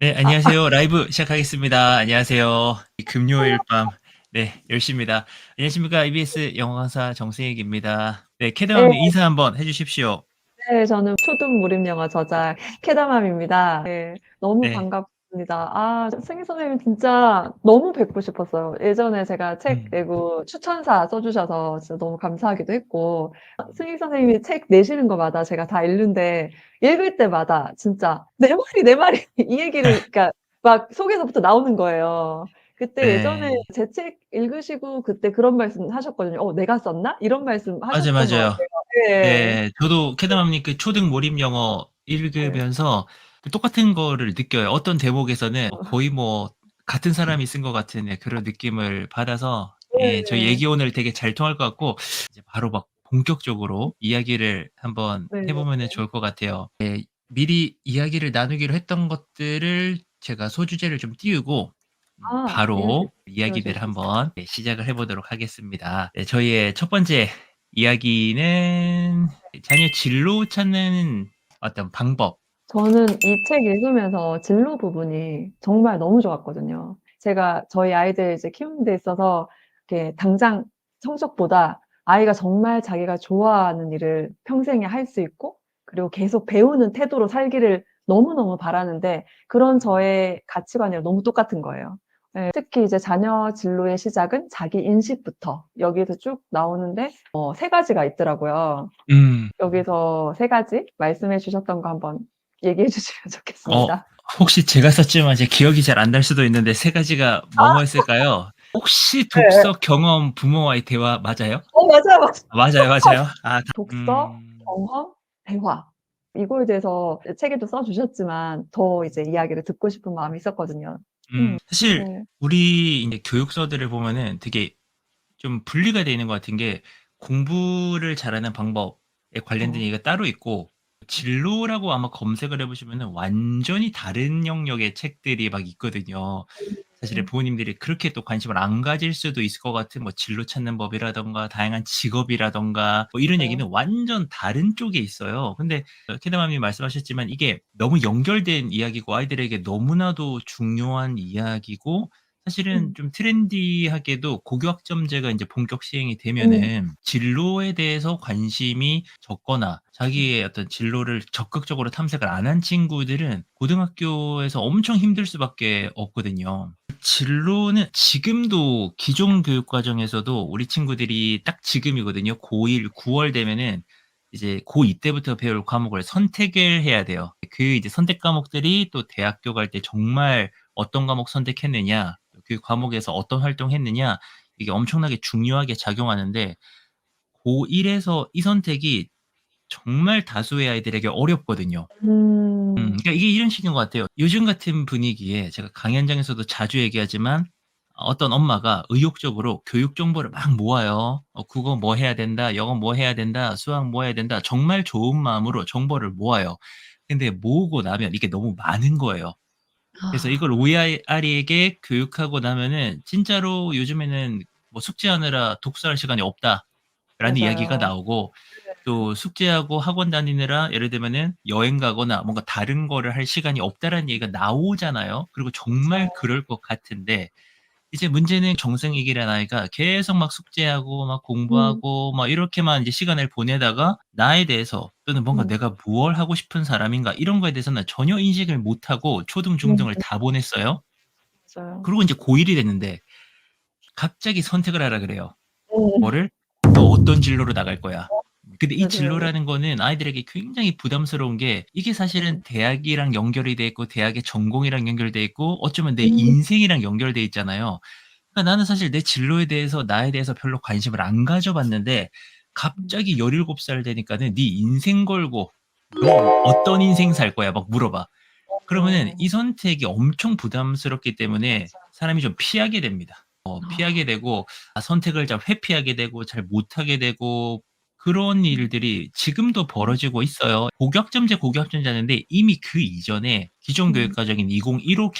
네, 안녕하세요. 라이브 시작하겠습니다. 안녕하세요. 금요일 밤, 네, 10시입니다. 안녕하십니까. EBS 영어 강사 정승익입니다. 네, 네, 캐드맘님 인사 한번 해주십시오. 네, 저는 초등 몰입 영어 저자 캐다맘입니다. 네, 너무 네, 반갑습니다. 승희 선생님 진짜 너무 뵙고 싶었어요. 예전에 제가 책 음, 내고 추천사 써주셔서 진짜 너무 감사하기도 했고, 승희 선생님이 책 내시는 거마다 제가 다 읽는데, 읽을 때마다 진짜 내 말이 이 얘기를, 그러니까 막 속에서부터 나오는 거예요. 그때 예전에 네, 제 책 읽으시고 그때 그런 말씀 하셨거든요. 내가 썼나? 이런 말씀 맞아요, 하셨던 것 맞아요. 같아요. 네. 네, 저도 캐드맘님 그 초등 몰입 영어 네. 읽으면서 그 똑같은 거를 느껴요. 어떤 대목에서는 거의 뭐 같은 사람이 쓴 것 같은 그런 느낌을 받아서 예, 저희 네. 얘기 오늘 되게 잘 통할 것 같고 이제 바로 막 본격적으로 이야기를 한번 네. 해보면 좋을 것 같아요. 예, 미리 이야기를 나누기로 했던 것들을 제가 소주제를 좀 띄우고 이야기 바로 들어주실 이야기들을 수 있어요? 한번 시작을 해보도록 하겠습니다. 네, 저희의 첫 번째 이야기는 자녀 진로 찾는 어떤 방법. 저는 이 책 읽으면서 진로 부분이 정말 너무 좋았거든요. 제가 저희 아이들 이제 키우는 데 있어서 이렇게 당장 성적보다 아이가 정말 자기가 좋아하는 일을 평생에 할 수 있고, 그리고 계속 배우는 태도로 살기를 너무너무 바라는데, 그런 저의 가치관이랑 너무 똑같은 거예요. 예, 특히 이제 자녀 진로의 시작은 자기 인식부터 여기에서 쭉 나오는데, 세 가지가 있더라고요. 음, 여기서 세 가지 말씀해 주셨던 거 한번 얘기해 주시면 어, 좋겠습니다. 혹시 제가 썼지만 제 기억이 잘 안 날 수도 있는데 세 가지가 뭐였을까요? 혹시 네. 독서 경험 부모와의 대화 맞아요? 맞아요, 맞아요. 맞아요, 맞아요. 독서, 경험, 대화. 이거에 대해서 책에도 써 주셨지만 더 이제 이야기를 듣고 싶은 마음이 있었거든요. 사실 네. 우리 이제 교육서들을 보면은 되게 좀 분리가 되어 있는 것 같은 게 공부를 잘하는 방법에 관련된 어. 얘기가 따로 있고 진로라고 아마 검색을 해보시면은 완전히 다른 영역의 책들이 막 있거든요. 사실은 음. 부모님들이 그렇게 또 관심을 안 가질 수도 있을 것 같은 뭐 진로 찾는 법이라던가 다양한 직업이라던가 뭐 이런 네. 얘기는 완전 다른 쪽에 있어요. 근데 캐드맘이 말씀하셨지만 이게 너무 연결된 이야기고 아이들에게 너무나도 중요한 이야기고 사실은 음. 좀 트렌디하게도 고교학점제가 이제 본격 시행이 음. 되면은 진로에 대해서 관심이 적거나 자기의 어떤 진로를 적극적으로 탐색을 안 한 친구들은 고등학교에서 엄청 힘들 수밖에 없거든요. 진로는 지금도 기존 교육 과정에서도 우리 친구들이 딱 지금이거든요. 고1, 9월 되면은 이제 고2 때부터 배울 과목을 선택을 해야 돼요. 그 이제 선택 과목들이 또 대학교 갈 때 정말 어떤 과목 선택했느냐, 그 과목에서 어떤 활동했느냐, 이게 엄청나게 중요하게 작용하는데 고1에서 이 선택이 정말 다수의 아이들에게 어렵거든요. 음. 그러니까 이게 이런 식인 것 같아요. 요즘 같은 분위기에 제가 강연장에서도 자주 얘기하지만 어떤 엄마가 의욕적으로 교육 정보를 막 모아요. 국어 뭐 해야 된다, 영어 뭐 해야 된다, 수학 뭐 해야 된다. 정말 좋은 마음으로 정보를 모아요. 근데 모으고 나면 이게 너무 많은 거예요. 그래서 이걸 우리 아이에게 교육하고 나면은 진짜로 요즘에는 뭐 "숙제하느라 독서할 시간이 없다."라는 이야기가 맞아요. 나오고 또 숙제하고 학원 다니느라 예를 들면은 여행 가거나 뭔가 다른 거를 할 시간이 없다라는 얘기가 나오잖아요. 그리고 정말 맞아요. 그럴 것 같은데 이제 문제는 정승익이라는 아이가 계속 막 숙제하고 막 음. 공부하고 막 이렇게만 이제 시간을 보내다가 나에 대해서 또는 뭔가 음. '내가 무엇을 하고 싶은 사람인가.' 이런 거에 대해서는 전혀 인식을 못 하고 초등, 음. 중등을 다 보냈어요. 맞아요. 그리고 인제 고1이 됐는데 갑자기 선택을 하라 그래요. 음. 뭐를? "너 어떤 진로로 나갈 거야." 근데 이 맞아요. 진로라는 거는 아이들에게 굉장히 부담스러운 게 이게 사실은 네. 대학이랑 연결이 돼 있고 대학의 전공이랑 연결돼 있고 어쩌면 내 음. 인생이랑 연결돼 있잖아요. 그러니까 나는 사실 내 진로에 대해서 나에 대해서 별로 관심을 안 가져 봤는데 음. 갑자기 17살 되니까는 "네 인생 걸고 너 어떤 인생 살 거야?" 막 물어봐. 그러면은 어. 이 선택이 엄청 부담스럽기 때문에 맞아. 사람이 좀 피하게 됩니다. 피하게 아. 되고 선택을 잘 회피하게 되고 잘 못하게 되고 그런 음. 일들이 지금도 음. 벌어지고 있어요. 고교학점제, 고교학점제인데 이미 그 이전에 기존 교육 음. 과정인 2015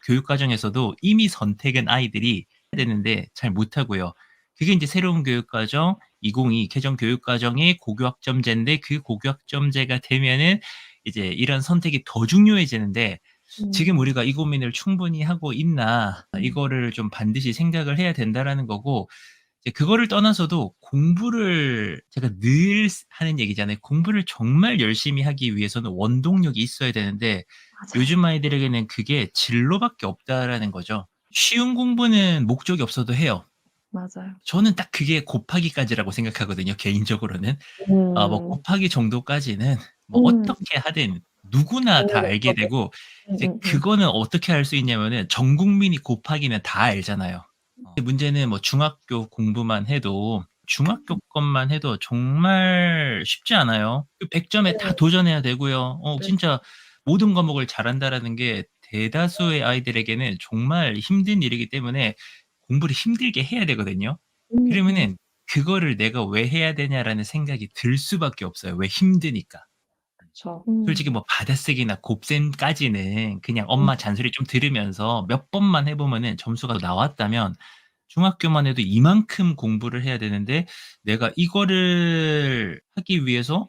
교육 과정에서도 이미 선택한 아이들이 해야 되는데 잘 못하고요. 그게 인제 새로운 교육 과정 2022 개정 교육 과정이 고교학점제인데 그 고교학점제가 되면은 이제 이런 선택이 더 중요해지는데 지금 음. 우리가 이 고민을 충분히 하고 있나, 음. 이거를 좀 반드시 생각을 해야 된다라는 거고, 이제 그거를 떠나서도 공부를 제가 늘 하는 얘기잖아요. 공부를 정말 열심히 하기 위해서는 원동력이 있어야 되는데 맞아요. 요즘 아이들에게는 그게 진로밖에 없다라는 거죠. 쉬운 공부는 목적이 없어도 해요. 맞아요. 저는 딱 그게 곱하기까지라고 생각하거든요, 개인적으로는. 뭐 음. 곱하기 정도까지는 뭐 음. 어떻게 하든 누구나 다 재미가 알게 있어도. 되고, 이제 음음음. 그거는 어떻게 할 수 있냐면은 전 국민이 곱하기는 다 알잖아요. 문제는 뭐 중학교 공부만 해도, 중학교 것만 해도 정말 쉽지 않아요. 그 100 점에 다 네. 도전해야 되고요. 네. 진짜 모든 과목을 잘한다라는 게 대다수의 아이들에게는 정말 힘든 일이기 때문에 공부를 힘들게 해야 되거든요. 음음. 그러면은 '그거를 내가 왜 해야 되냐.'라는 생각이 들 수밖에 없어요. 왜? 힘드니까. 그쵸. 솔직히 뭐 받아쓰기나 곱셈까지는 그냥 음. 엄마 잔소리 좀 들으면서 몇 번만 해 보면은 점수가 나왔다면, 중학교만 해도 이만큼 공부를 해야 되는데 내가 이거를 하기 위해서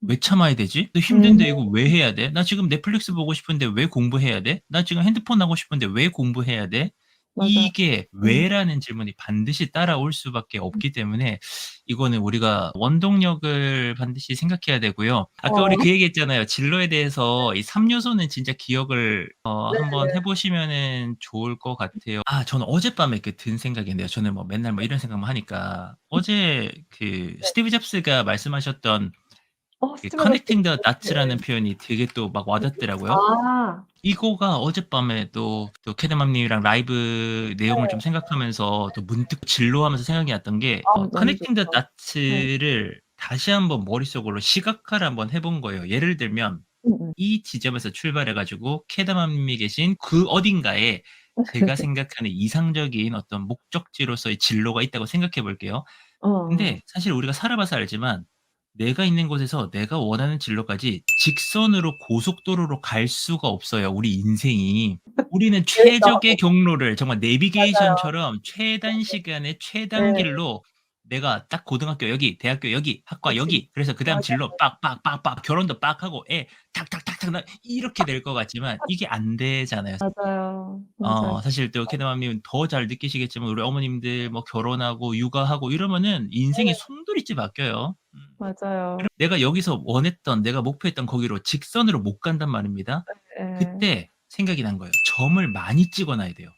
왜 참아야 되지? 너 음. 힘든데 이거 왜 해야 돼? 나 지금 넷플릭스 보고 싶은데 왜 공부해야 돼? 나 지금 핸드폰 하고 싶은데 왜 공부해야 돼? 맞아요. 이게 음. 왜라는 질문이 반드시 따라올 수밖에 음. 없기 때문에 이거는 우리가 원동력을 반드시 생각해야 되고요. 아까 우리 어. 그 얘기했잖아요. 진로에 대해서 이 3 요소는 진짜 기억을 한번 네네. 해 보시면은 좋을 것 같아요. 저는 어젯밤에 그 든 생각인데요. 저는 뭐 맨날 뭐 이런 생각만 하니까 어제 그 네. 스티브 잡스가 말씀하셨던 그 스티브 잡스. 커넥팅 더 도츠라는 네. 표현이 되게 또 막 와닿더라고요. 아. 이거가 어젯밤에 또 캐드맘 님이랑 라이브 내용을 좀 네. 생각하면서 또 문득 진로하면서 생각이 났던 게, 너무 커넥팅 더 좋죠. 네. 도츠를 다시 한번 머릿속으로 시각화를 한번 해본 거예요. 예를 들면 음음. 이 지점에서 출발해 가지고 캐드맘 님이 계신 그 어딘가에 제가 생각하는 이상적인 어떤 목적지로서의 진로가 있다고 생각해 볼게요. 어어. 근데 사실 우리가 살아봐서 알지만 내가 있는 곳에서 내가 원하는 진로까지 직선으로 고속도로로 갈 수가 없어요, 우리 인생이. 우리는 계획도 최적의 하고. 경로를 정말 맞아요. 내비게이션처럼 최단 시간에 최단 네. 길로 내가 딱 고등학교 여기, 대학교 여기, 학과 그치. 여기, 그래서 그다음 맞아요. 진로 빡빡빡빡 결혼도 빡 하고 애 탁탁탁탁 나 이렇게 될 것 같지만 이게 안 되잖아요. 맞아요. 맞아요. 사실 또 캐드맘님은 더 잘 느끼시겠지만 우리 어머님들 뭐 결혼하고 육아하고 이러면은 인생이 네. 송두리째 바뀌어요. 맞아요. 그럼 내가 여기서 원했던, 내가 목표했던 거기로 직선으로 못 간단 말입니다. 예. 그때 생각이 난 거예요. 점을 많이 찍어 놔야 돼요.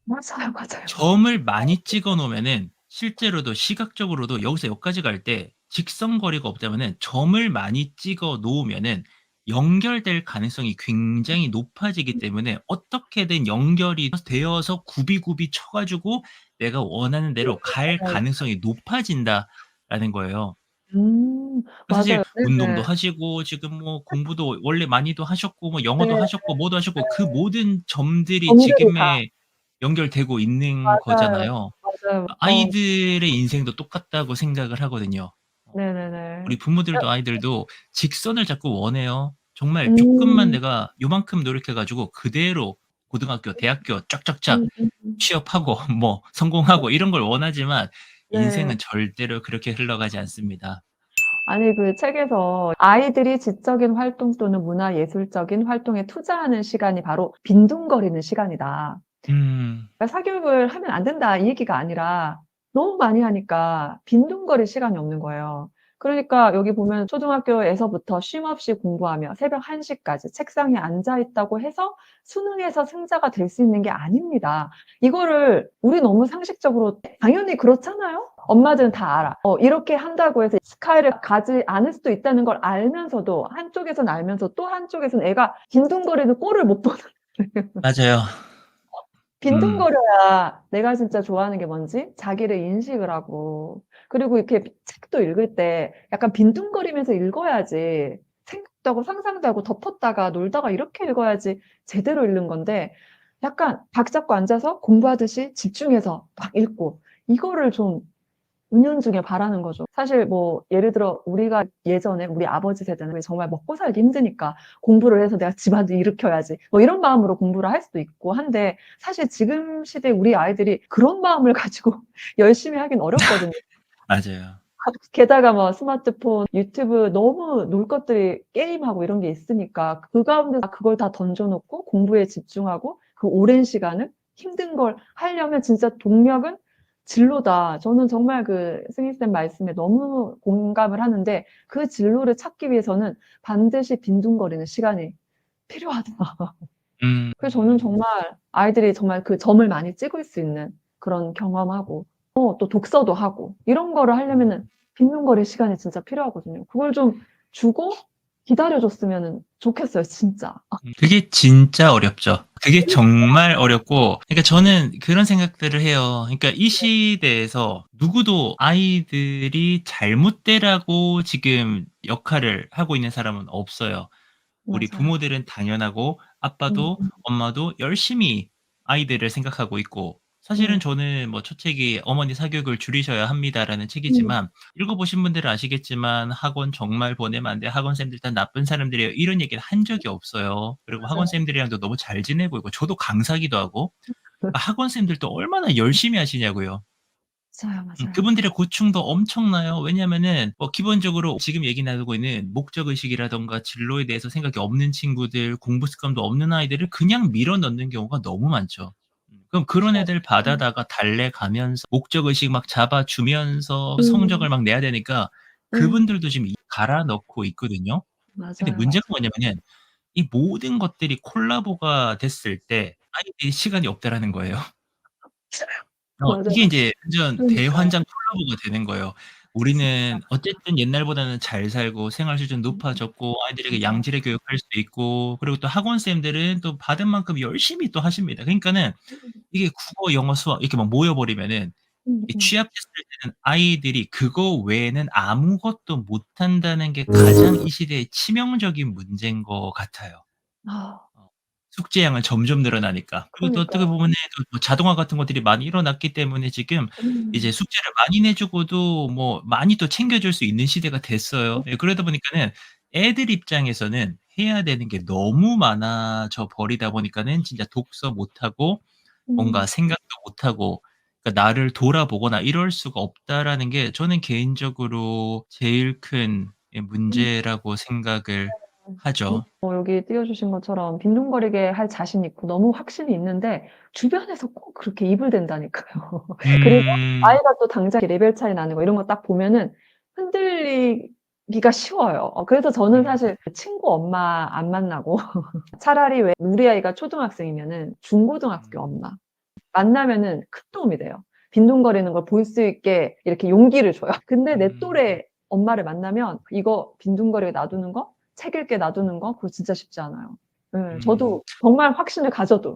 맞아요, 맞아요. 점을 많이 찍어 놓으면은 실제로도 시각적으로도 여기서 여기까지 갈 때 직선거리가 없다면은 점을 많이 찍어 놓으면은 연결될 가능성이 굉장히 높아지기 때문에 어떻게든 연결이 되어서 굽이굽이 쳐 가지고 내가 원하는 대로 갈 맞아요. 가능성이 높아진다라는 거예요. 사실 맞아요. 운동도 네네. 하시고 지금 뭐 공부도 원래 많이도 하셨고 뭐 네. 영어도 하셨고 뭐도 하셨고 그 모든 점들이 점들이 다 지금의 연결되고 있는 맞아요. 거잖아요. 맞아요. 아이들의 인생도 똑같다고 생각을 하거든요. 네네네. 우리 부모들도 아이들도 직선을 자꾸 원해요. 정말 쪼끔만 음. 내가 요만큼 노력해 가지고 그대로 고등학교, 대학교 쫙쫙쫙 음음음. 취업하고 뭐 성공하고 이런 걸 원하지만 네. 인생은 절대로 그렇게 흘러가지 않습니다. 아니 그 책에서 아이들이 지적인 활동 또는 문화예술적인 활동에 투자하는 시간이 바로 빈둥거리는 시간이다. 음. 그러니까 "사교육을 하면 안 된다." 이 얘기가 아니라 너무 많이 하니까 빈둥거릴 시간이 없는 거예요. 그러니까 여기 보면 초등학교에서부터 쉼 없이 공부하며 새벽 1 시까지 책상에 앉아 있다고 해서 수능에서 승자가 될 수 있는 게 아닙니다. 이거를 우리 너무 상식적으로 당연히 그렇잖아요. 엄마들은 다 알아. 이렇게 한다고 해서 스카이를 가지 않을 수도 있다는 걸 알면서도 한쪽에서는 알면서 또 한쪽에서는 애가 빈둥거리는 꼴을 못 보는 맞아요. 음. 빈둥거려야 내가 진짜 좋아하는 게 뭔지 자기를 인식을 하고 그리고 이렇게 책도 읽을 때 약간 빈둥거리면서 읽어야지 생각도 하고 상상도 하고 덮었다가 놀다가 이렇게 읽어야지 제대로 읽는 건데 약간 박 잡고 앉아서 공부하듯이 집중해서 막 읽고 이거를 좀 은연중에 바라는 거죠. 사실 뭐 예를 들어 우리가 예전에 우리 아버지 세대는 정말 먹고 살기 힘드니까 '공부를 해서 내가 집안을 일으켜야지.' 뭐 이런 마음으로 공부를 할 수도 있고 한데 사실 지금 시대 우리 아이들이 그런 마음을 가지고 열심히 하긴 어렵거든요. 맞아요. 게다가 뭐 스마트폰, 유튜브 너무 놀 것들이 게임하고 이런 게 있으니까 그 가운데 그걸 다 던져 놓고 공부에 집중하고 그 오랜 시간을 힘든 걸 하려면 진짜 동력은 진로다. 저는 정말 그 승희 쌤 말씀에 너무 공감을 하는데 그 진로를 찾기 위해서는 반드시 빈둥거리는 시간이 필요하다. 음. 그래서 저는 정말 아이들이 정말 그 점을 많이 찍을 수 있는 그런 경험하고 또 독서도 하고 이런 거를 하려면은 빈둥거릴 시간이 진짜 필요하거든요. 그걸 좀 주고 기다려 줬으면은 좋겠어요, 진짜. 그게 진짜 어렵죠. 그게 정말 어렵고 그러니까 저는 그런 생각들을 해요. 그러니까 이 시대에서 누구도 아이들이 잘못되라고 지금 역할을 하고 있는 사람은 없어요. 우리 맞아요. 부모들은 당연하고 음 아빠도 엄마도 열심히 아이들을 생각하고 있고 사실은 음 저는 뭐 첫 책이 "어머니 사교육을 줄이셔야 합니다."라는 음 책이지만 읽어 보신 분들은 아시겠지만 "학원 정말 보내면 안 돼. 학원생들 다 나쁜 사람들이에요." 이런 얘기를 한 적이 없어요. 그리고 맞아요. 학원생들이랑도 너무 잘 지내고 있고 저도 강사기도 하고 학원생들도 얼마나 열심히 하시냐고요. 맞아요, 맞아요. 그분들의 고충도 엄청나요. 왜냐하면은 뭐 기본적으로 지금 얘기 나누고 있는 목적 의식이라든가 진로에 대해서 생각이 없는 친구들, 공부 습관도 없는 아이들을 그냥 밀어 넣는 경우가 너무 많죠. 그럼 그런 그쵸. 애들 음 받아다가 달래가면서 목적 의식 막 잡아 주면서 성적을 음 막 내야 되니까 음 그분들도 지금 갈아 넣고 있거든요. 근데 맞아요, 문제가 맞아요. 뭐냐면은 이 모든 것들이 콜라보가 됐을 때 아이들이 시간이 없다라는 거예요. 맞아요. 이게 인제 완전 그러니까요. 대환장 콜라보가 되는 거예요. 우리는 어쨌든 옛날보다는 잘 살고 생활 수준 높아졌고 아이들에게 맞아요. 양질의 교육할 수 있고 그리고 또 학원쌤들은 또 받은 만큼 열심히 또 하십니다. 그러니까는 이게 국어, 영어, 수학 이렇게 막 모여 버리면은 이 음음. 취업했을 때는 아이들이 그거 외에는 아무것도 못한다는 게 가장 이 시대의 치명적인 문제인 것 같아요. 아 어. 숙제량은 점점 늘어나니까. 그리고 또 어떻게 그러니까요. 보면은 또 뭐 자동화 같은 것들이 많이 일어났기 때문에 지금 이제 음. 숙제를 많이 내 주고도 뭐 많이 또 챙겨 줄 수 있는 시대가 됐어요. 예 그러다 보니까는 애들 입장에서는 해야 되는 게 너무 많아져 버리다 보니까는 진짜 독서 못하고 뭔가 음. 생각도 못하고 그러니까 '나를 돌아보거나 이럴 수가 없다.'라는 게 저는 개인적으로 제일 큰 음. 문제라고 생각을 하죠. 여기 띄워 주신 것처럼 빈둥거리게 할 자신이 있고 너무 확신이 있는데 주변에서 꼭 그렇게 이불댄다니까요. 그리고 음. 아이가 또 당장 레벨 차이 나는 거 이런 거 딱 보면은 흔들리기가 쉬워요. 그래서 저는 음. 사실 친구 엄마 안 만나고 차라리 왜 우리 아이가 초등학생이면은 중고등학교 음. 엄마 만나면은 큰 도움이 돼요. 빈둥거리는 걸 볼 수 있게 이렇게 용기를 줘요. 근데 내 음. 또래 엄마를 만나면 이거 빈둥거리게 놔두는 거, 책 읽게 놔두는 거 그거 진짜 쉽지 않아요. 예. 음. 저도 정말 확신을 가져도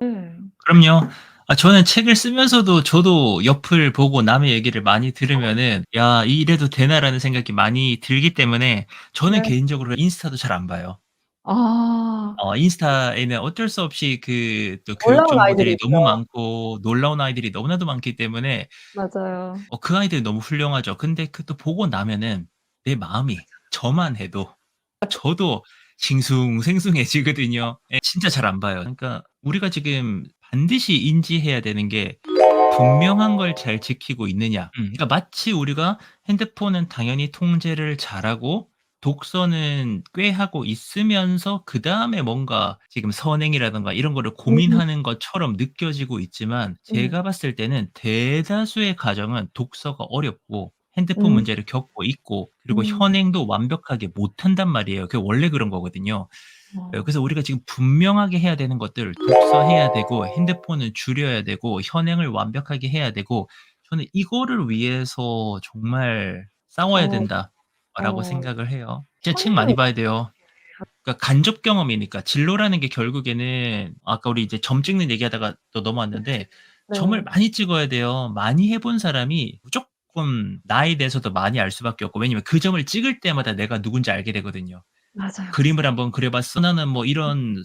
그럼요. 저는 책을 쓰면서도 저도 옆을 보고 남의 얘기를 많이 들으면은 '야 이래도 되나.'라는 생각이 많이 들기 때문에 저는 네. 개인적으로 인스타도 잘 안 봐요. 아. 인스타에는 어쩔 수 없이 그 또 교육 놀라운 아이들이 정보들이 너무 있죠. 많고 놀라운 아이들이 너무나도 많기 때문에 맞아요. 그 아이들이 너무 훌륭하죠. 근데 그 또 보고 나면은 내 마음이 저만 해도 저도 싱숭생숭해지거든요. 예 진짜 잘 안 봐요. 그러니까 우리가 지금 반드시 인지해야 되는 게 분명한 걸 잘 지키고 있느냐. 그러니까 마치 우리가 핸드폰은 당연히 통제를 잘하고 독서는 꽤 하고 있으면서 그다음에 뭔가 지금 선행이라든가 이런 거를 음 고민하는 것처럼 느껴지고 있지만 음 제가 봤을 때는 대다수의 가정은 독서가 어렵고 핸드폰 음 문제를 겪고 있고 그리고 음. 현행도 완벽하게 못한단 말이에요. 그게 원래 그런 거거든요. 어. 그래서 우리가 지금 분명하게 해야 되는 것들 독서해야 되고 핸드폰을 줄여야 되고 현행을 완벽하게 해야 되고 저는 '이거를 위해서 정말 싸워야 어 된다.'라고 어. 생각을 해요. 진짜 책 현행은 많이 봐야 돼요. 그러니까 간접 경험이니까 진로라는 게 결국에는 아까 우리 이제 점 찍는 얘기하다가 또 넘어왔는데 점을 네. 많이 찍어야 돼요. 많이 해본 사람이 무조건 나에 대해서도 많이 알 수밖에 없고 왜냐면 그 점을 찍을 때마다 내가 누군지 알게 되거든요. 맞아요, 그림을 맞아요. 한번 그려 봤어. 나는 뭐 이런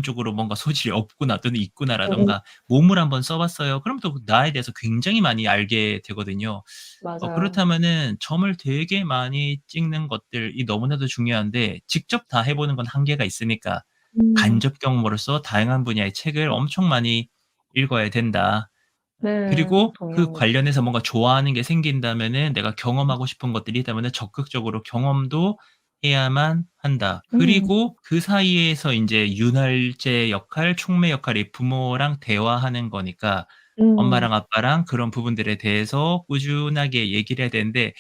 쪽으로 뭔가 소질이 없구나 또는 음 있구나라든가 몸을 한번 써 봤어요. 그럼 또 나에 대해서 굉장히 많이 알게 되거든요. 맞아요. 그렇다면은 점을 되게 많이 찍는 것들이 너무나도 중요한데 직접 다 해 보는 건 한계가 있으니까 음. 간접 경험으로써 다양한 분야의 책을 엄청 많이 읽어야 된다. 네. 그리고 그 동의합니다. 관련해서 뭔가 좋아하는 게 생긴다면은 내가 경험하고 싶은 것들이 있다면은 적극적으로 경험도 해야만 한다. 음. 그리고 그 사이에서 인제 윤활제 역할, 촉매 역할이 부모랑 대화하는 거니까 음. 엄마랑 아빠랑 그런 부분들에 대해서 꾸준하게 얘기를 해야 되는데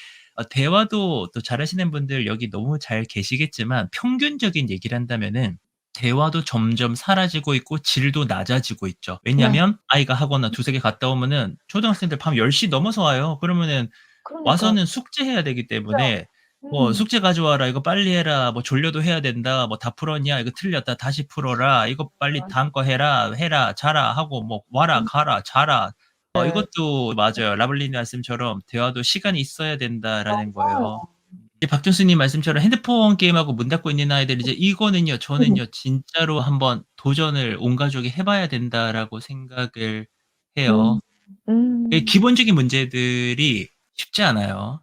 대화도 또 잘하시는 분들 여기 너무 잘 계시겠지만 평균적인 얘기를 한다면은 대화도 점점 사라지고 있고 질도 낮아지고 있죠. 네. 왜냐하면 아이가 학원 한 2-3개 갔다 오면은 초등학생들 밤 10시 넘어서 와요. 그러면은 그러니까요. 와서는 숙제해야 되기 맞아요. 때문에 뭐 음. "숙제 가져와라. 이거 빨리 해라. 뭐 졸려도 해야 된다. 뭐 다 풀었냐? 이거 틀렸다. 다시 풀어라. 이거 빨리 맞아. 다음 거 해라. 해라. 자라." 하고 뭐 "와라. 음. 가라. 자라." 네. 이것도 맞아요. 라블리님 말씀처럼 대화도 시간이 있어야 된다라는 맞아요. 거예요. 이제 박준수님 말씀처럼 핸드폰 게임하고 문 닫고 있는 아이들 이제 이거는요 저는요 진짜로 한번 도전을 온 가족이 해 봐야 된다라고 생각을 음. 해요. 이 음. 기본적인 문제들이 쉽지 않아요.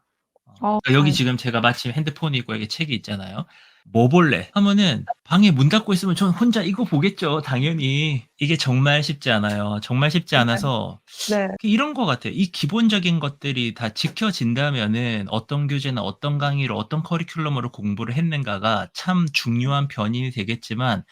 그러니까 여기 네. 지금 제가 마침 핸드폰이 있고 여기 책이 있잖아요. "뭐 볼래?" 하면은 방에 문 닫고 있으면 저는 혼자 이거 보겠죠 당연히. 이게 정말 쉽지 않아요. 정말 쉽지 않아서 네. 이런 것 같아요. 이 기본적인 것들이 다 지켜진다면은 어떤 교재나 어떤 강의로 어떤 커리큘럼으로 공부를 했는가가 참 중요한 변인이 되겠지만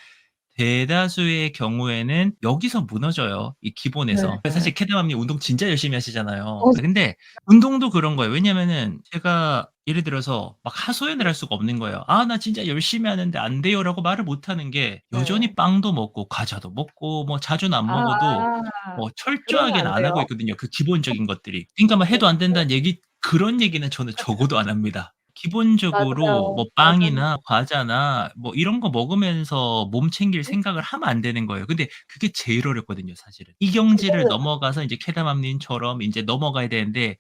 대다수의 경우에는 여기서 무너져요, 이 기본에서. 네. 사실 캐드맘님 운동 진짜 열심히 하시잖아요. 어 근데 운동도 그런 거예요. 왜냐면은 제가 예를 들어서 막 하소연을 할 수가 없는 거예요. "아 나 진짜 열심히 하는데 안 돼요."라고 말을 못 하는 게 네. 여전히 빵도 먹고 과자도 먹고 뭐 자주는 안 먹어도 아. 뭐 그러면 철저하게는 안 안 하고 돼요. 있거든요, 그 기본적인 것들이. 그러니까 뭐 네. 해도 안 된다는 얘기 그런 얘기는 저는 적어도 안 합니다. 기본적으로 맞아요. 뭐 맞아요. 빵이나 과자나 뭐 이런 거 먹으면서 몸 챙길 생각을 하면 안 되는 거예요. 근데 그게 제일 어렵거든요 사실은. 이 경지를 그거는 넘어가서 인제 캐다맘님처럼 인제 넘어가야 되는데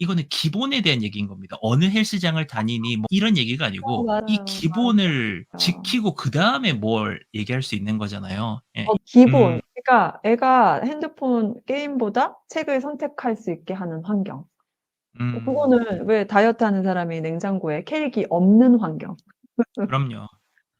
이거는 기본에 대한 얘기인 겁니다. "어느 헬스장을 다니니." 뭐 이런 얘기가 아니고 이 맞아요. 기본을 맞아요. 지키고 그다음에 뭘 얘기할 수 있는 거잖아요. 예. 기본. 음. 그러니까 애가 핸드폰 게임보다 책을 선택할 수 있게 하는 환경. 음. 그거는 왜 다이어트하는 사람이 냉장고에 케익이 없는 환경. 그럼요.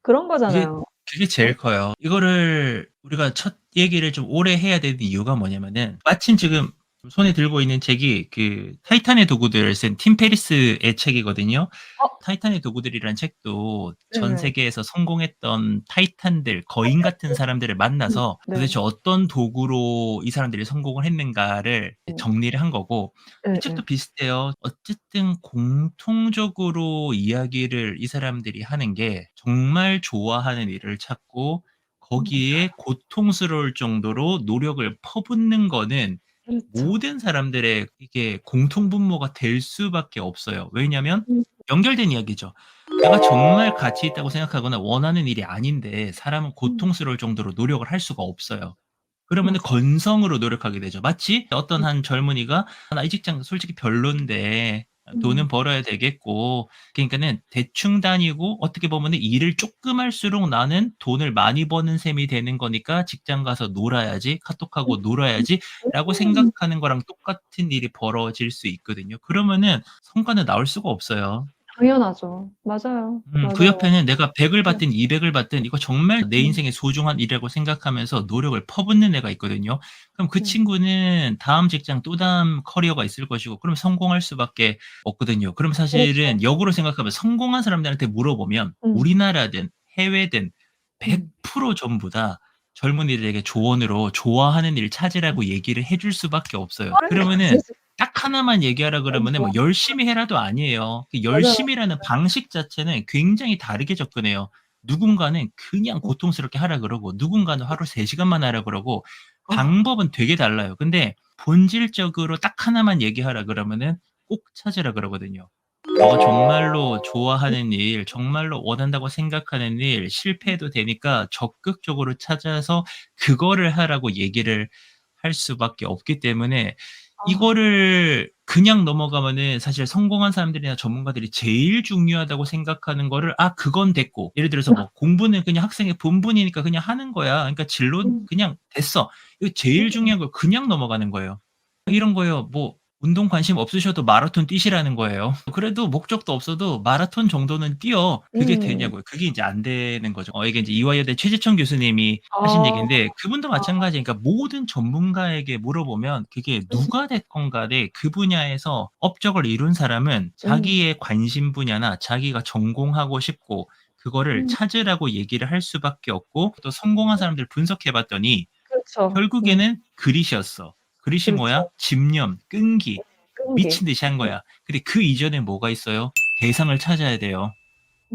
그런 그게 거잖아요. 그게 제일 커요. 이거를 우리가 첫 얘기를 좀 오래 해야 되는 이유가 뭐냐면은 마침 지금 손에 들고 있는 책이 그 타이탄의 도구들을 쓴 팀 페리스의 책이거든요. 어 타이탄의 도구들이라는 책도 전 네네. 세계에서 성공했던 타이탄들, 거인 같은 사람들을 만나서 네. 도대체 어떤 도구로 이 사람들이 성공을 했는가를 정리를 한 거고 이 예예. 책도 비슷해요. 어쨌든 공통적으로 이야기를 이 사람들이 하는 게 정말 좋아하는 일을 찾고 거기에 고통스러울 정도로 노력을 퍼붓는 거는 그렇죠. 모든 사람들의 이게 공통분모가 될 수밖에 없어요. 왜냐면 음 연결된 이야기죠. 내가 정말 가치 있다고 생각하거나 원하는 일이 아닌데 사람은 음 고통스러울 정도로 노력을 할 수가 없어요. 그러면은 맞아요. 건성으로 노력하게 되죠. 마치 어떤 한 젊은이가 '아 나 이 직장 솔직히 별론데 음 돈은 벌어야 되겠고 그러니까는 대충 다니고 어떻게 보면은 일을 쪼끔 할수록 나는 돈을 많이 버는 셈이 되는 거니까 직장 가서 놀아야지. 카톡하고 놀아야지.'라고 음 생각하는 거랑 똑같은 일이 벌어질 수 있거든요. 그러면은 성과는 나올 수가 없어요. 당연하죠. 맞아요. 그 맞아요. 옆에는 내가 100을 네. 받든 200을 받든 이거 정말 내 음 인생의 소중한 일이라고 생각하면서 노력을 퍼붓는 애가 있거든요. 그럼 그 네. 친구는 다음 직장 또 다음 커리어가 있을 것이고 그럼 성공할 수밖에 없거든요. 그럼 그렇죠. 사실은 역으로 생각하면 성공한 사람들한테 물어보면 음 우리나라든 해외든 음. 100% 전부 다 젊은이들에게 조언으로 좋아하는 일 찾으라고 얘기를 해줄 수밖에 없어요. 다른 게 그러면은 없어서 딱 하나만 얘기하라 그러면은 좋아. 뭐 열심히 해라도 아니에요. 그 맞아요. 열심히라는 방식 자체는 굉장히 다르게 접근해요. 누군가는 그냥 음 고통스럽게 하라 그러고 누군가는 하루 3 시간만 하라 그러고 아 방법은 되게 달라요. 근데 본질적으로 딱 하나만 얘기하라 그러면은 꼭 찾으라 그러거든요. 너가 정말로 좋아하는 일, 정말로 원한다고 생각하는 일, 실패해도 되니까 적극적으로 찾아서 그거를 하라고 얘기를 할 수밖에 없기 때문에 아 이거를 그냥 넘어가면은 사실 성공한 사람들이나 전문가들이 제일 중요하다고 생각하는 거를 '아 그건 됐고.' 예를 들어서 뭐 '공부는 그냥 학생의 본분이니까 그냥 하는 거야. 그러니까 진로는 음 그냥 됐어.' 이거 제일 음 중요한 걸 그냥 넘어가는 거예요. 이런 거요. 뭐 운동 관심 없으셔도 마라톤 뛰시라는 거예요. 그래도 목적도 없어도 마라톤 정도는 뛰어. 그게 음. 되냐고요. 그게 인제 안 되는 거죠. 이게 인제 이화여대 최재천 교수님이 하신 아. 얘기인데 그분도 마찬가지니까 모든 전문가에게 물어보면 그게 음. 누가 됐건 간에 그 분야에서 업적을 이룬 사람은 음. 자기의 관심 분야나 자기가 전공하고 싶고 그거를 음. 찾으라고 얘기를 할 수밖에 없고 또 성공한 사람들을 분석해 봤더니 그렇죠. 결국에는 그릿이었어. 그릿이 뭐야? 그렇죠. 집념, 끈기. 끈기. 미친 듯이 한 음. 거야. 근데 그 이전에 뭐가 있어요? 대상을 찾아야 돼요.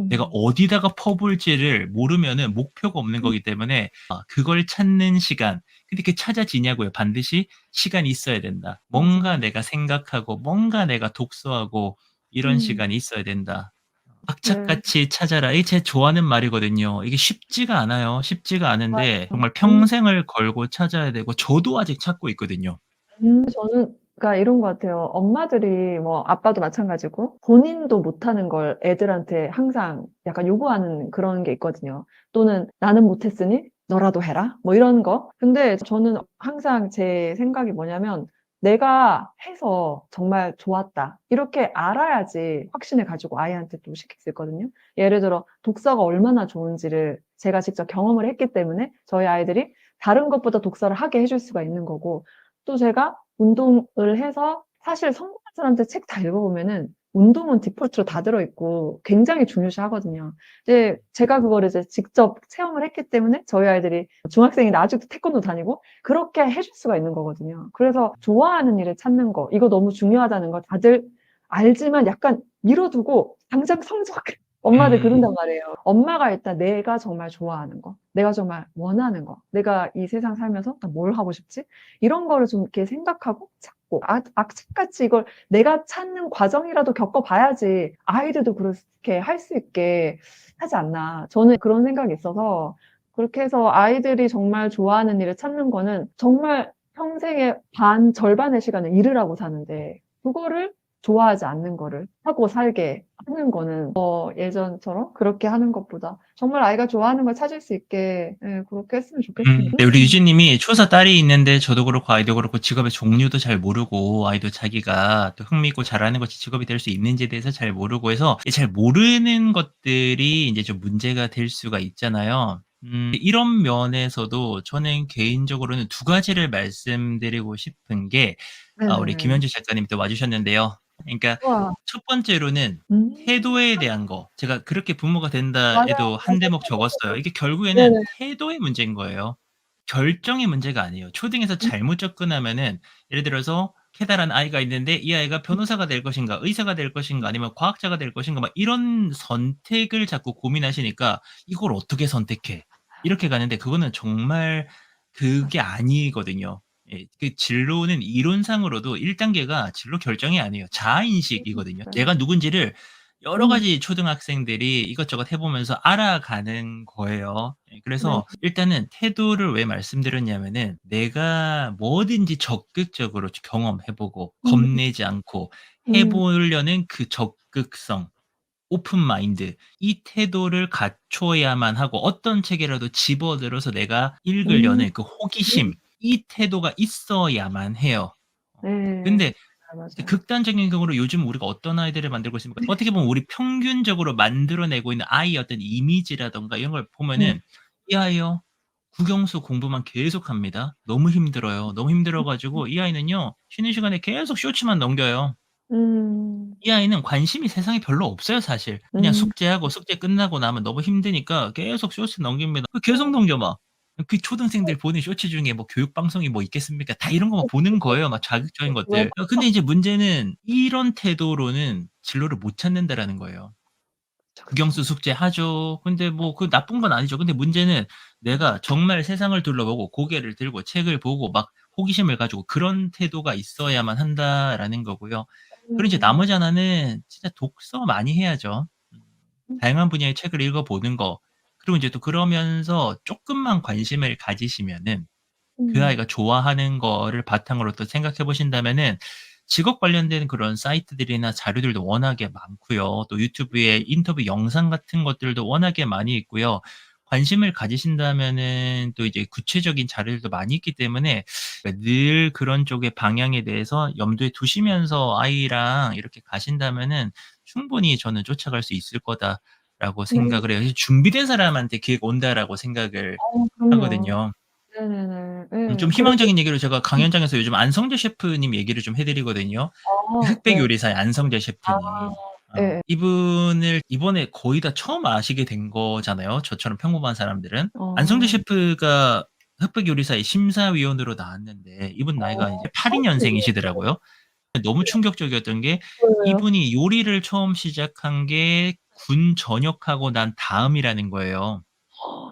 내가 음. 어디다가 퍼부을지를 모르면은 목표가 없는 음. 거기 때문에 그걸 찾는 시간. 근데 그게 찾아지냐고요. 반드시 시간이 있어야 된다. 뭔가 맞아요. 내가 생각하고 뭔가 내가 독서하고 이런 음. 시간이 있어야 된다. 네. "악착같이 찾아라." 이게 제 좋아하는 말이거든요. 이게 쉽지가 않아요. 쉽지가 않은데 맞아요. 정말 평생을 걸고 찾아야 되고 저도 아직 찾고 있거든요. 저는 그러니까 이런 것 같아요. 엄마들이 뭐 아빠도 마찬가지고 본인도 못하는 걸 애들한테 항상 약간 요구하는 그런 게 있거든요. 또는 "나는 못했으니 너라도 해라." 뭐 이런 거. 근데 저는 항상 제 생각이 뭐냐면 '내가 해서 정말 좋았다.' 이렇게 알아야지 확신을 가지고 아이한테 또 시킬 수 있거든요. 예를 들어 독서가 얼마나 좋은지를 제가 직접 경험을 했기 때문에 저희 아이들이 다른 것보다 독서를 하게 해줄 수가 있는 거고, 또 제가 운동을 해서 사실 성공한 사람들 책 다 읽어 보면은 운동은 디폴트로 다 들어 있고 굉장히 중요시하거든요. 이제 제가 그거를 이제 직접 체험을 했기 때문에 저희 아이들이 중학생인데 아직도 태권도 다니고 그렇게 해줄 수가 있는 거거든요. 그래서 좋아하는 일을 찾는 거, 이거 너무 중요하다는 거 다들 알지만 약간 미뤄두고 당장 성적 엄마들 음. 그런단 말이에요. 엄마가 일단 내가 정말 좋아하는 거, 내가 정말 원하는 거, '내가 이 세상 살면서 나 뭘 하고 싶지?' 이런 거를 좀 이렇게 생각하고 찾고 악착같이 이걸 내가 찾는 과정이라도 겪어 봐야지 아이들도 그렇게 할 수 있게 하지 않나. 저는 그런 생각이 있어서 그렇게 해서 아이들이 정말 좋아하는 일을 찾는 거는 정말 평생의 절반의 시간을 잃으라고 사는데 그거를 좋아하지 않는 거를 하고 살게 하는 거는 예전처럼 그렇게 하는 것보다 정말 아이가 좋아하는 걸 찾을 수 있게, 예, 그렇게 했으면 좋겠습니다. 네 우리 유진 님이 초사 딸이 있는데 저도 그렇고 아이도 그렇고 직업의 종류도 잘 모르고 아이도 자기가 또 흥미있고 잘하는 것이 직업이 될 수 있는지에 대해서 잘 모르고 해서 이 잘 모르는 것들이 인제 좀 문제가 될 수가 있잖아요. 이런 면에서도 저는 개인적으로는 두 가지를 말씀드리고 싶은 게 우리 네네네. 김현주 작가님이 또 와 주셨는데요. 그러니까 우와. 첫 번째로는 음. 태도에 대한 거. 제가 그렇게 부모가 맞아요. 된다에도 한 맞아. 대목 태도, 적었어요. 태도. 이게 결국에는 네네. 태도의 문제인 거예요. 결정의 문제가 아니에요. 초등에서 음. 잘못 접근하면은 예를 들어서 캐다란 아이가 있는데 이 아이가 변호사가 될 것인가 의사가 될 것인가 아니면 과학자가 될 것인가 막 이런 선택을 자꾸 고민하시니까 '이걸 어떻게 선택해?' 이렇게 가는데 그거는 정말 그게 아니거든요. 예. 그 진로는 이론상으로도 1 단계가 진로 결정이 아니에요. 자아 인식이거든요. 네. 내가 누군지를 여러 음. 가지 초등학생들이 이것저것 해 보면서 알아가는 거예요. 예 네. 그래서 일단은 태도를 왜 말씀드렸냐면은 내가 뭐든지 적극적으로 경험해 보고 음. 겁내지 않고 해 음. 보려는 그 적극성, 오픈 마인드 이 태도를 갖춰야만 하고 어떤 책이라도 집어들어서 내가 음. 읽으려는 그 호기심 이 태도가 있어야만 해요. 네. 근데 맞아요, 이제 맞아요. 극단적인 경우로 요즘 우리가 어떤 아이들을 만들고 있습니까? 어떻게 보면 우리 평균적으로 만들어내고 있는 아이의 어떤 이미지라든가 이런 걸 음. 보면은 이 아이요. 국영수 공부만 계속합니다. 너무 힘들어요. 너무 힘들어 가지고 이 아이는요. 쉬는 시간에 계속 쇼츠만 넘겨요. 음. 이 아이는 관심이 세상에 별로 없어요 사실. 그냥 음. 숙제하고 숙제 끝나고 나면 너무 힘드니까 계속 쇼츠 넘깁니다. 계속 넘겨 막. 그 초등생들 보는 쇼츠 중에 뭐 교육 방송이 뭐 있겠습니까? 다 이런 것만 보는 거예요, 막 자극적인 왜 것들. 근데 이제 문제는 이런 태도로는 진로를 못 찾는다라는 거예요. 그쵸, 그쵸. 국영수 숙제하죠. 근데 뭐 그 나쁜 건 아니죠. 근데 문제는 내가 정말 세상을 둘러보고 고개를 들고 책을 보고 막 호기심을 가지고 그런 태도가 있어야만 한다라는 거고요. 그리고 이제 음. 나머지 하나는 진짜 독서 많이 해야죠. 음 음. 다양한 분야의 책을 읽어 보는 거. 그리고 인제 또 그러면서 쪼끔만 관심을 가지시면은 그 음. 아이가 좋아하는 거를 바탕으로 또 생각해 보신다면은 직업 관련된 그런 사이트들이나 자료들도 워낙에 많고요. 또 유튜브에 인터뷰 영상 같은 것들도 워낙에 많이 있고요. 관심을 가지신다면은 또 이제 구체적인 자료들도 많이 있기 때문에 늘 그런 쪽의 방향에 대해서 염두에 두시면서 아이랑 이렇게 가신다면은 충분히 저는 '쫓아갈 수 있을 거다.'라고 네. 생각을 해요. 사실 '준비된 사람한테 기회가 온다.'라고 생각을 그럼요. 하거든요. 네네네. 좀 예. 그리고 희망적인 얘기로 제가 음. 강연장에서 요즘 안성재 셰프님 얘기를 좀 해 드리거든요. 흑백 네. 요리사의 안성재 아. 셰프님. 예예. 이분을 이번에 거의 다 처음 아시게 된 거잖아요, 저처럼 평범한 사람들은. 안성재 어. 셰프가 흑백 요리사의 심사위원으로 나왔는데 이분 나이가 이제 82 네네. 년생이시더라고요. 너무 충격적이었던 게 왜요? 이분이 요리를 처음 시작한 게 군 전역하고 난 다음이라는 거예요.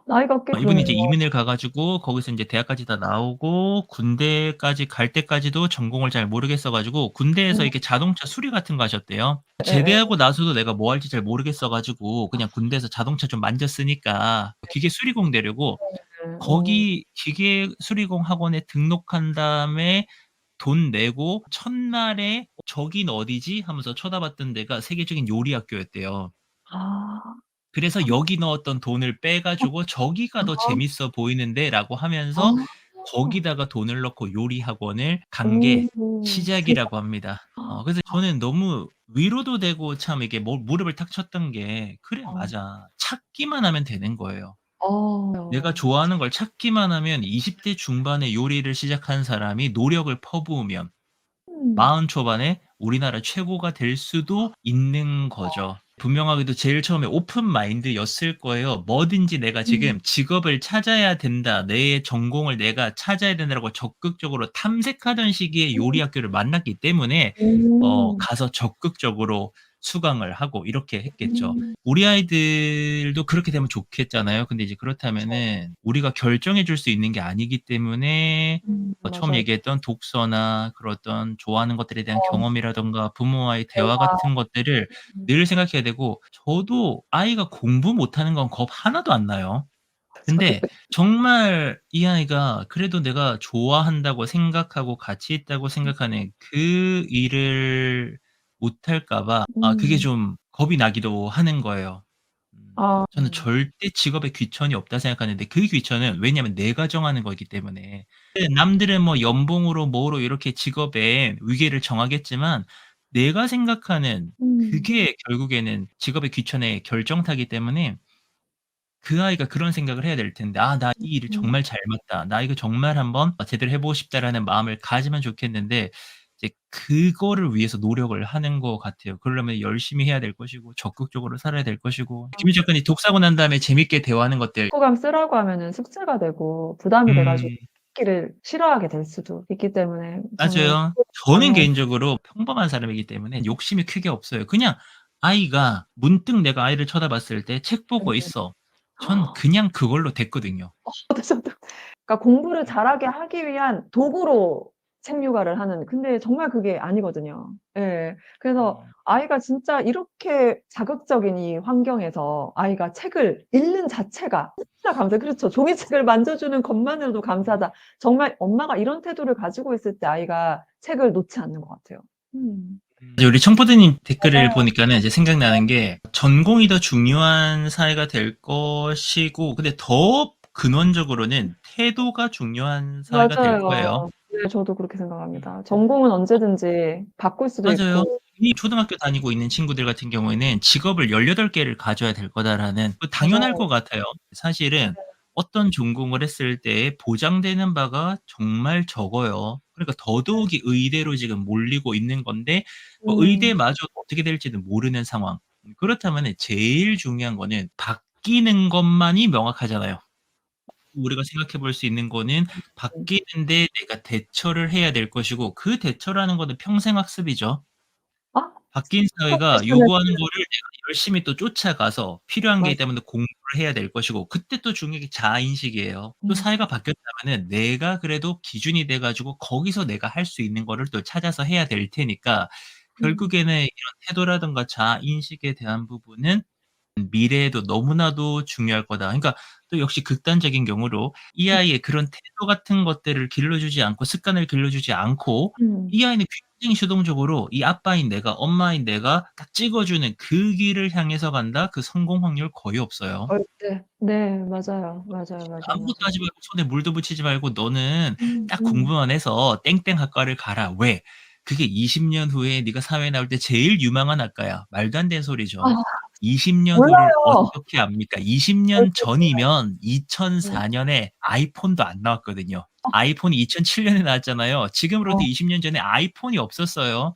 나이가 꽤 이분이 이제 그러네요. 이민을 가 가지고 거기서 인제 대학까지 다 나오고 군대까지 갈 때까지도 전공을 잘 모르겠어 가지고 군대에서 음. 이렇게 자동차 수리 같은 거 하셨대요. 예예. 제대하고 나서도 내가 뭐 할지 잘 모르겠어 가지고 그냥 군대에서 자동차 좀 만졌으니까 기계 수리공 되려고 네. 거기 기계 수리공 학원에 등록한 다음에 돈 내고 첫날에 '저긴 어디지?' 하면서 쳐다봤던 데가 세계적인 요리 학교였대요. 아. 그래서 여기 넣었던 돈을 빼 가지고 '저기가 더 아. 재밌어 보이는데.'라고 하면서 아. 거기다가 돈을 넣고 요리 학원을 간 게 진짜 시작이라고 합니다. 그래서 저는 너무 위로도 되고 참 이게 무릎을 탁 쳤던 게 '그래 어. 맞아. 찾기만 하면 되는 거예요. 내가 어. 좋아하는 걸 찾기만 하면 20대 중반에 요리를 시작한 사람이 노력을 퍼부으면 음. 40 초반에 우리나라 최고가 될 수도 있는 거죠. 분명하게도 제일 처음에 오픈 마인드였을 거예요. 뭐든지 내가 음. 지금 '직업을 찾아야 된다. 내 전공을 내가 찾아야 된다.'라고 적극적으로 탐색하던 시기에 요리 학교를 만났기 때문에 음. 가서 적극적으로 수강을 하고 이렇게 했겠죠. 음. 우리 아이들도 그렇게 되면 좋겠잖아요. 근데 이제 그쵸. 그렇다면은 우리가 결정해 줄 수 있는 게 아니기 때문에 처음 맞아요. 얘기했던 독서나 그런 어떤 좋아하는 것들에 대한 어. 경험이라든가 부모와의 대화 대화. 같은 것들을 음. 늘 생각해야 되고 저도 아이가 공부 못하는 건 겁 하나도 안 나요. 저도 근데 정말 이 아이가 그래도 내가 좋아한다고 생각하고 가치 있다고 생각하는 그 일을 못할까 봐 그게 음. 좀 겁이 나기도 하는 거예요. 아. 저는 절대 직업에 귀천이 없다 생각하는데 그 귀천은 왜냐하면 내가 정하는 거기 때문에. 남들은 뭐 연봉으로 뭐로 이렇게 직업의 위계를 정하겠지만 내가 생각하는 음. 그게 결국에는 직업의 귀천의 결정타기 때문에 그 아이가 그런 생각을 해야 될 텐데 '아 나 이 일이 음. 정말 잘 맞다. 나 이거 정말 한번 제대로 해 보고 싶다.'라는 마음을 가지면 좋겠는데 이제 그거를 위해서 노력을 하는 것 같아요. 그러려면 열심히 해야 될 것이고 적극적으로 살아야 될 것이고 김 작가님 독사고 난 다음에 재밌게 대화하는 것들 독후감 쓰라고 하면은 숙제가 되고 부담이 돼 가지고 음 읽기를 싫어하게 될 수도 있기 때문에 저는 맞아요. 그걸 저는 강요하지 개인적으로 평범한 사람이기 때문에 욕심이 크게 없어요. 그냥 아이가 문득 내가 아이를 쳐다봤을 때 책 보고 않는 있어. 전 그냥 그걸로 됐거든요. 저도 그러니까 공부를 잘하게 하기 위한 도구로 책 육아를 하는 근데 정말 그게 아니거든요. 예. 그래서 음. 아이가 진짜 이렇게 자극적인 이 환경에서 아이가 책을 읽는 자체가 진짜 감사해요. 그렇죠. 종이책을 만져주는 것만으로도 감사하다. 정말 엄마가 이런 태도를 가지고 있을 때 아이가 책을 놓지 않는 것 같아요. 음. 이제 우리 청포도님 댓글을 맞아요. 보니까는 이제 생각나는 게 전공이 더 중요한 사회가 될 것이고 근데 더 근원적으로는 태도가 중요한 사회가 될 거예요. 맞아요. 네 저도 그렇게 음. 생각합니다. 전공은 언제든지 바꿀 수도 맞아요. 있고 이미 초등학교 다니고 있는 친구들 같은 경우에는 '직업을 18 개를 가져야 될 거다.'라는 당연할 맞아요. 것 같아요. 사실은 어떤 전공을 했을 때 보장되는 바가 정말 적어요. 그러니까 더더욱이 의대로 지금 몰리고 있는 건데 음. 의대마저도 어떻게 될지는 모르는 상황. 그렇다면은 제일 중요한 거는 바뀌는 것만이 명확하잖아요. 우리가 생각해 볼 수 있는 거는 바뀌는데 내가 대처를 해야 될 것이고 그 대처라는 거는 평생 학습이죠. 아 바뀐 사회가 프로페셔널 요구하는 거를 내가 열심히 또 쫓아가서 필요한 게 맞 있다면 공부를 해야 될 것이고 그때 또 중요한 게 자아인식이에요. 또 음. 사회가 바뀌었다면은 내가 그래도 기준이 돼 가지고 거기서 내가 할 수 있는 거를 또 찾아서 해야 될 테니까 음. 결국에는 이런 태도라든가 자아인식에 대한 부분은 미래에도 너무나도 중요할 거다. 그러니까 또 역시 극단적인 경우로 이 아이의 그런 태도 같은 것들을 길러주지 않고 습관을 길러주지 않고 음. 이 아이는 굉장히 수동적으로 이 아빠인 내가, 엄마인 내가 딱 찍어주는 그 길을 향해서 간다? 그 성공 확률 거의 없어요. 절대. 네. 맞아요. 맞아요, 맞아요, 아무것도 맞아요. 하지 말고 손에 물도 붙이지 말고 너는 음 딱 음. 공부만 해서 땡땡 학과를 가라. 왜? 그게 20년 후에 네가 사회에 나올 때 제일 유망한 학과야. 말도 안 되는 아 소리죠. 20년 후를 몰라요. 어떻게 압니까? 20년 절대 전이면 몰라요. 2004 년에 아이폰도 안 나왔거든요. 아이폰이 2007 년에 나왔잖아요. 지금으로부터 어 20년 전에 아이폰이 없었어요.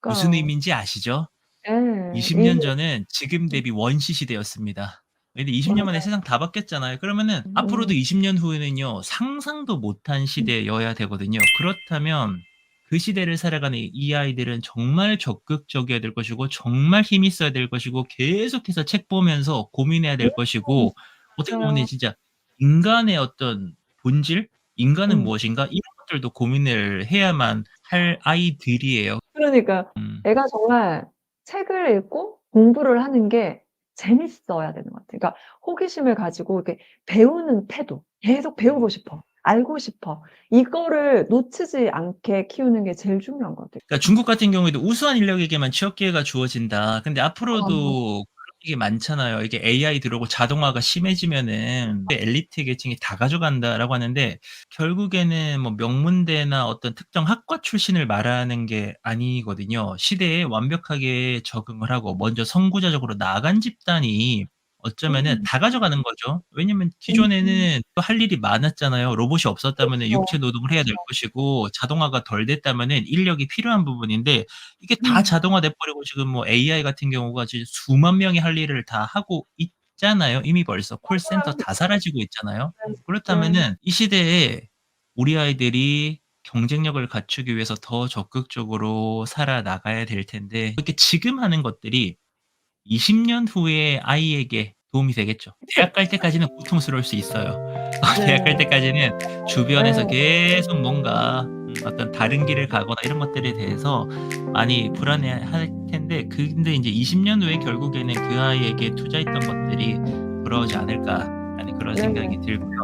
무슨 그러니까요. 의미인지 아시죠? 예. 20년 전은 지금 대비 원시 시대였습니다. 근데 20년 만에 맞아요. 세상 다 바뀌었잖아요. 그러면은 앞으로도 20년 후에는요, 상상도 못한 음. 시대여야 되거든요. 그렇다면 그 시대를 살아가는 이 아이들은 정말 적극적이어야 될 것이고 정말 힘이 있어야 될 것이고 계속해서 책 보면서 고민해야 될 것이고 어떻게 보면 맞아요. 진짜 인간의 어떤 본질? '인간은 음. 무엇인가?' 이런 것들도 고민을 해야만 할 아이들이에요. 그러니까 음. 애가 정말 책을 읽고 공부를 하는 게 재밌어야 되는 것 같아요. 그러니까 호기심을 가지고 이렇게 배우는 태도, 계속 배우고 싶어, 알고 싶어. 이거를 놓치지 않게 키우는 게 제일 중요한 것 같아요. 그러니까 중국 같은 경우에도 우수한 인력에게만 취업 기회가 주어진다. 근데 아 앞으로도 그런 얘기 많잖아요. 이게 AI 들어오고 자동화가 심해지면은 엘리트 계층이 다 가져간다라고 하는데 결국에는 뭐 명문대나 어떤 특정 학과 출신을 말하는 게 아니거든요. 시대에 완벽하게 적응을 하고 먼저 선구자적으로 나아간 집단이 어쩌면은 음. 다 가져가는 거죠. 왜냐면 음. 기존에는 또 할 일이 많았잖아요. 로봇이 없었다면은 그렇죠. 육체 노동을 해야 될 그렇죠. 것이고 자동화가 덜 됐다면은 인력이 필요한 부분인데 이게 다 음. 자동화돼 버리고 지금 뭐 AI 같은 경우가 지금 수만 명이 할 일을 다 하고 있잖아요. 이미 벌써 콜센터 맞아요. 다 사라지고 있잖아요. 네. 네. 그렇다면은 이 시대에 우리 아이들이 경쟁력을 갖추기 위해서 더 적극적으로 살아나가야 될 텐데 이렇게 지금 하는 것들이 20년 후의 아이에게 도움이 되겠죠. 대학 갈 때까지는 고통스러울 수 있어요. 대학 갈 네. 때까지는 주변에서 네. 계속 뭔가 어떤 다른 길을 가거나 이런 것들에 대해서 많이 불안해할 텐데 근데 인제 20년 후에 결국에는 그 아이에게 투자했던 것들이 돌아오지 않을까라는 그런 네네. 생각이 들고요.